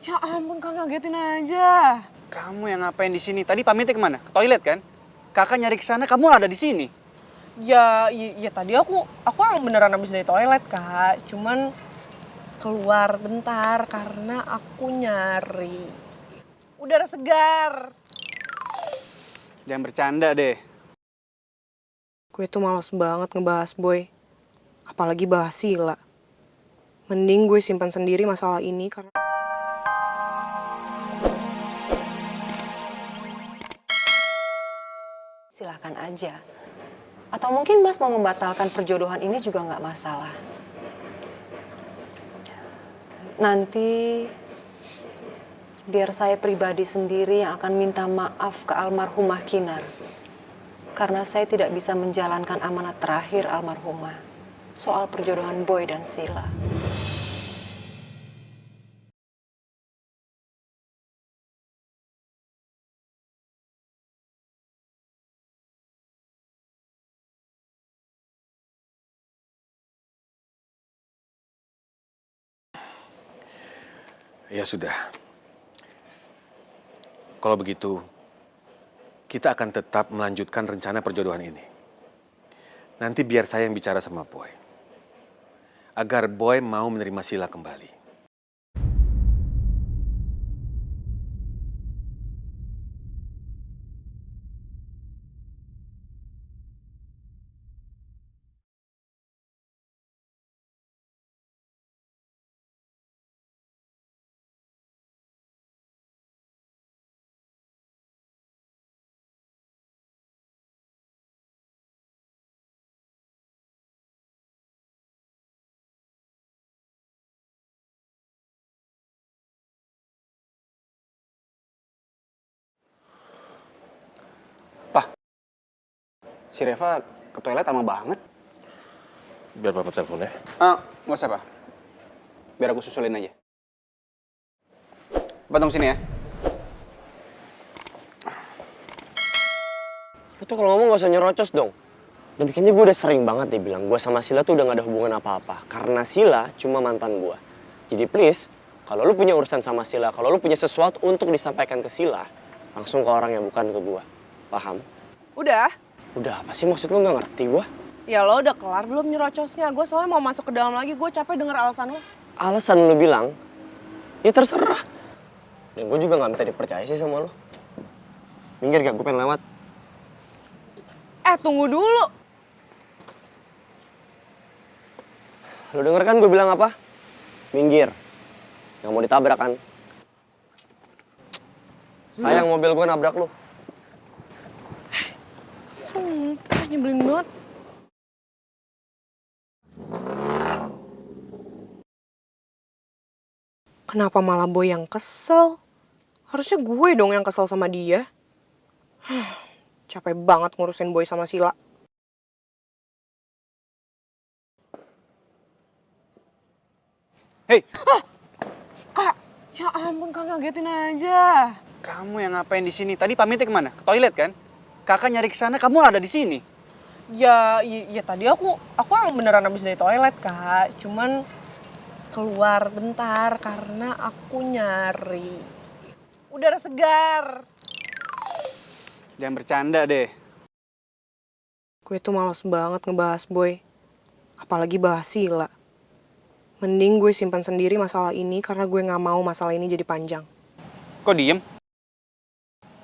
Ya ampun, Kak, ngagetin aja. Kamu yang ngapain di sini? Tadi pamitnya kemana? Ke toilet kan? Kakak nyari ke sana, kamu ada di sini. Ya tadi aku emang beneran habis dari toilet, Kak. Cuman keluar bentar karena aku nyari udara segar. Jangan bercanda deh. Gue tuh males banget ngebahas Boy. Apalagi bahas Sila. Mending gue simpan sendiri masalah ini karena... Silahkan aja. Atau mungkin Mas mau membatalkan perjodohan ini juga nggak masalah. Nanti biar saya pribadi sendiri yang akan minta maaf ke almarhumah Kinar. Karena saya tidak bisa menjalankan amanat terakhir almarhumah soal perjodohan Boy dan Sila. Ya sudah. Kalau begitu, kita akan tetap melanjutkan rencana perjodohan ini. Nanti biar saya yang bicara sama Boy. Agar Boy mau menerima Sila kembali. Si Reva ke toilet lama banget. Biar Bapak telepon ya. Nggak usah, Pak. Biar aku susulin aja. Bapak tunggu sini ya. Lu tuh kalau ngomong gak usah nyerocos dong. Dan kayaknya gue udah sering banget deh bilang, gue sama Sila tuh udah gak ada hubungan apa-apa. Karena Sila cuma mantan gue. Jadi please, kalau lu punya urusan sama Sila, kalau lu punya sesuatu untuk disampaikan ke Sila, langsung ke orang yang bukan ke gue. Paham? Udah? Udah, apa sih maksud lu gak ngerti gue? Ya lo udah kelar belum nyerocosnya? Gue soalnya mau masuk ke dalam lagi, gue capek denger alasan lo. Alasan lu bilang, ya terserah. Dan gue juga gak minta dipercaya sih sama lu. Minggir gak? Gue pengen lewat. Tunggu dulu. Lu denger kan gue bilang apa? Minggir. Gak mau ditabrak kan? Sayang mobil gue nabrak lu. Sumpah nyebelin banget. Kenapa malah Boy yang kesel? Harusnya gue dong yang kesel sama dia. Capek banget ngurusin Boy sama Sila. Hei, Kak, ya ampun, Kak, ngagetin aja. kamu yang ngapain di sini? Tadi pamitnya kemana? Ke toilet kan? Kakak nyari ke sana, kamu ada di sini. Ya tadi aku emang beneran habis dari toilet, Kak. Cuman keluar bentar karena aku nyari udara segar. Jangan bercanda deh. Gue tuh males banget ngebahas Boy. Apalagi bahas Sila. Mending gue simpan sendiri masalah ini karena gue gak mau masalah ini jadi panjang. Kok diem?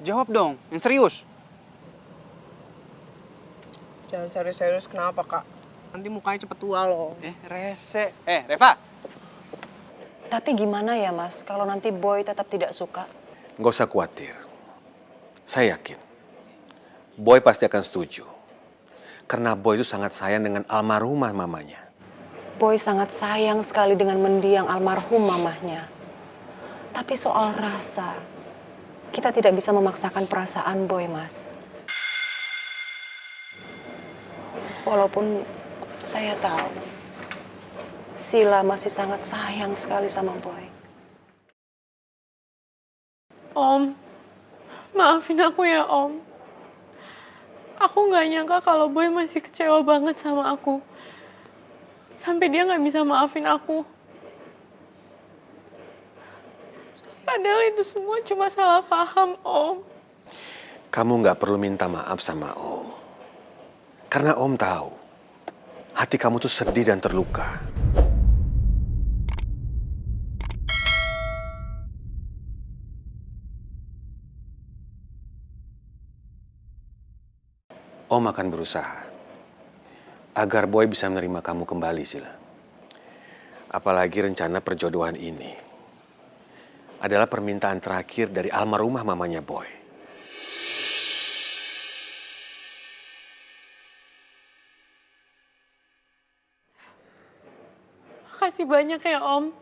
Jawab dong, yang serius. Jangan serius-serius, kenapa, Kak? Nanti mukanya cepet tua loh. Rese. Reva. Tapi gimana ya Mas, kalau nanti Boy tetap tidak suka? Nggak usah khawatir. Saya yakin. Boy pasti akan setuju. Karena Boy itu sangat sayang dengan almarhumah mamanya. Boy sangat sayang sekali dengan mendiang almarhum mamahnya. Tapi soal rasa, kita tidak bisa memaksakan perasaan Boy, Mas. Walaupun saya tahu, Sila masih sangat sayang sekali sama Boy. Om, maafin aku ya Om. Aku gak nyangka kalau Boy masih kecewa banget sama aku. Sampai dia gak bisa maafin aku. Padahal itu semua cuma salah paham, Om. Kamu nggak perlu minta maaf sama Om. Karena Om tahu, hati kamu tuh sedih dan terluka. Om akan berusaha agar Boy bisa menerima kamu kembali, Sila. Apalagi rencana perjodohan ini adalah permintaan terakhir dari almarhumah mamanya Boy. Makasih banyak ya, Om.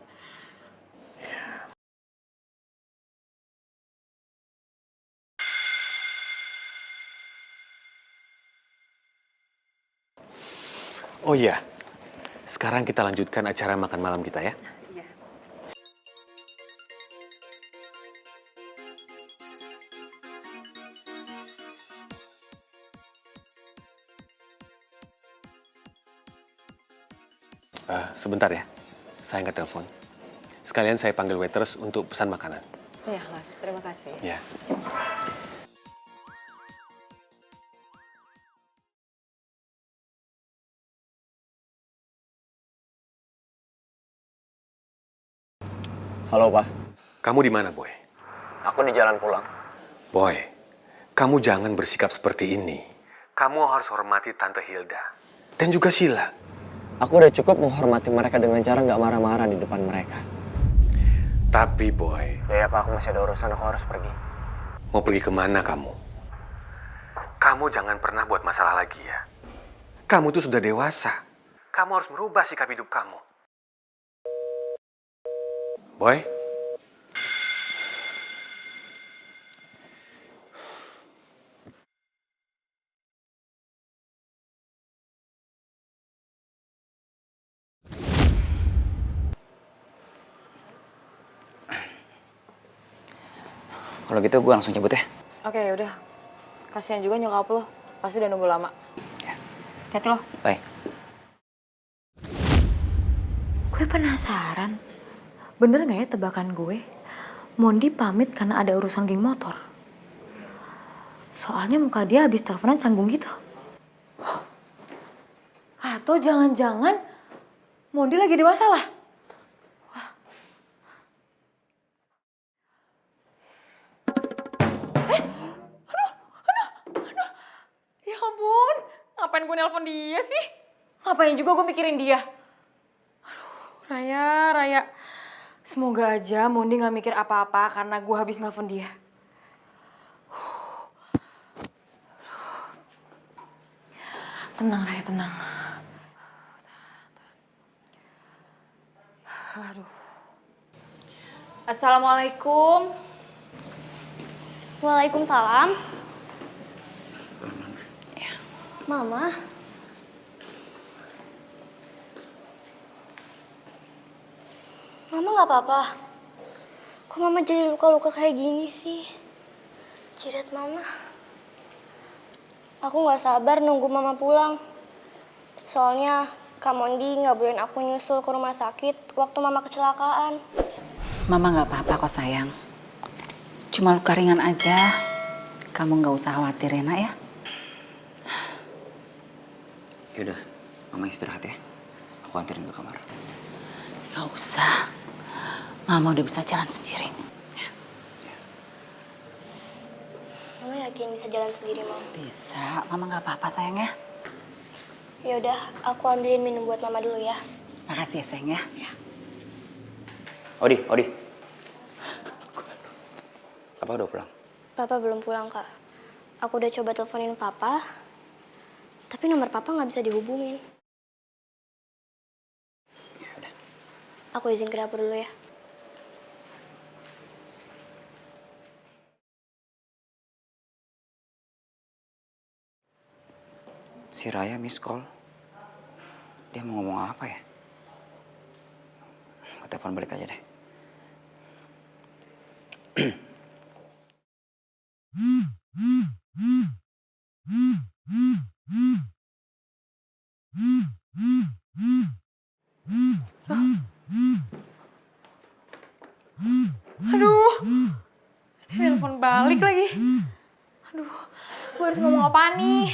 Oh iya, sekarang kita lanjutkan acara makan malam kita ya. Sebentar ya, saya angkat telepon. Sekalian saya panggil waiters untuk pesan makanan. Iya, Mas. Terima kasih. Ya. Halo, Pak. Kamu di mana, Boy? Aku di jalan pulang. Boy, kamu jangan bersikap seperti ini. Kamu harus hormati Tante Hilda. Dan juga Sheila. Aku udah cukup menghormati mereka dengan cara nggak marah-marah di depan mereka. Tapi, Boy, Ya, Pak, aku masih ada urusan, aku harus pergi. mau pergi kemana kamu? Kamu jangan pernah buat masalah lagi ya. Kamu tuh sudah dewasa. Kamu harus merubah sikap hidup kamu. Boy? Kalau gitu gue langsung cabut ya. Oke, udah. Kasihan juga nyokap lo. Pasti udah nunggu lama. Ya. Hati lo. Bye. Gue penasaran, bener gak ya tebakan gue? Mondi pamit karena ada urusan geng motor. Soalnya muka dia habis teleponan canggung gitu. Atau jangan-jangan Mondi lagi ada masalah? Ya ampun, ngapain gue nelpon dia sih? Ngapain juga gue mikirin dia? Aduh, Raya. Semoga aja Mondi gak mikir apa-apa karena gue habis nelpon dia. Tenang, Raya, tenang. Aduh. Assalamualaikum. Waalaikumsalam. Mama. Mama nggak apa-apa. Kok Mama jadi luka-luka kayak gini sih? Jidat Mama. Aku nggak sabar nunggu Mama pulang. Soalnya Kak Mondi nggak bolehin aku nyusul ke rumah sakit waktu Mama kecelakaan. Mama nggak apa-apa kok sayang. Cuma luka ringan aja. Kamu nggak usah khawatir ya nak ya. Yaudah, Mama istirahat ya. Aku anterin ke kamar. Gak usah. Mama udah bisa jalan sendiri. Mama yakin bisa jalan sendiri, Mama? Bisa. Mama nggak apa-apa sayang ya. Ya udah, aku ambilin minum buat Mama dulu ya. Makasih ya sayang ya. Odi. Papa udah pulang? Papa belum pulang, Kak. Aku udah coba teleponin Papa, tapi nomor Papa nggak bisa dihubungin. Aku izin ke dapur dulu ya. Si Raya miss call. Dia mau ngomong apa ya? Aku telepon balik aja deh. Aduh, telepon balik lagi. Aduh, gue harus ngomong apa nih?